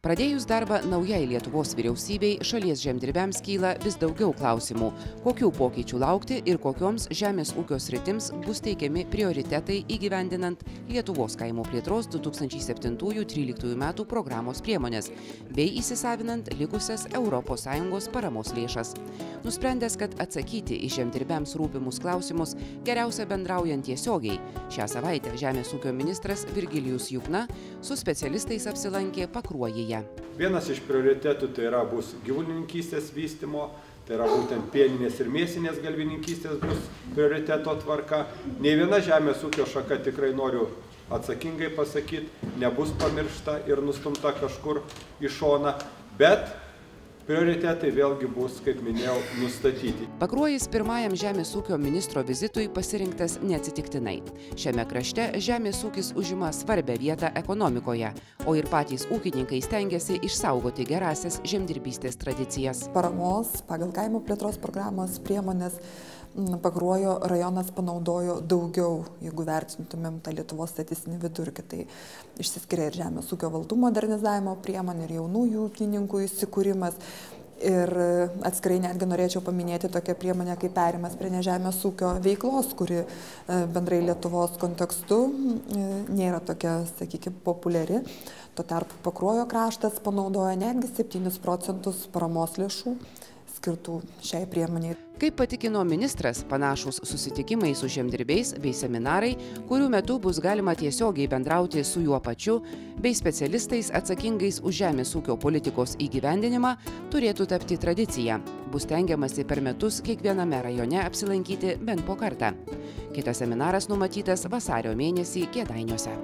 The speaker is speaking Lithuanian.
Pradėjus darbą naujai Lietuvos vyriausybei, šalies žemdirbiams kyla vis daugiau klausimų, kokių pokyčių laukti ir kokioms žemės ūkio sritims bus teikiami prioritetai įgyvendinant Lietuvos kaimo plėtros 2007-2013 metų programos priemonės, bei įsisavinant likusias ES paramos lėšas. Nusprendęs, kad atsakyti į žemdirbiams rūpimus klausimus geriausia bendraujant tiesiogiai, šią savaitę Žemės ūkio ministras Virgilijus Jukna su specialistais apsilankė Pakruojyje. Vienas iš prioritetų tai bus gyvulininkystės vystymo, tai būtent pieninės ir mėsinės galvininkystės bus prioriteto tvarka. Nei viena žemės ūkio šaka, tikrai noriu atsakingai pasakyti, nebus pamiršta ir nustumta kažkur į šoną, bet prioritetai vėlgi bus, kaip minėjau, nustatyti. Pakruojis pirmajam žemės ūkio ministro vizitui pasirinktas neatsitiktinai. Šiame krašte žemės ūkis užima svarbią vietą ekonomikoje, o ir patys ūkininkai stengiasi išsaugoti gerasias žemdirbystės tradicijas. Paramos pagal kaimo plėtros programos priemonės Pakruojo rajonas panaudojo daugiau, jeigu vertintumėm tą Lietuvos statistinį vidurkį. Tai išsiskiria ir žemės ūkio valdų modernizavimo priemonė, ir jaunųjų ūkininkų įsikūrimas. Ir atskirai netgi norėčiau paminėti tokią priemonę kaip perimas prie nežemės ūkio veiklos, kuri bendrai Lietuvos kontekstu nėra tokia, sakykime, populiari. Tuo tarpu Pakruojo kraštas panaudoja netgi 7% paramos lėšų skirtų šiai priemoniai. Kaip patikino ministras, panašūs susitikimai su žemdirbiais bei seminarai, kurių metu bus galima tiesiogiai bendrauti su juo pačiu, bei specialistais atsakingais už žemės ūkio politikos įgyvendinimą, turėtų tapti tradicija. Bus stengiamasi per metus kiekviename rajone apsilankyti bent po kartą. Kitas seminaras numatytas vasario mėnesį Kėdainiuose.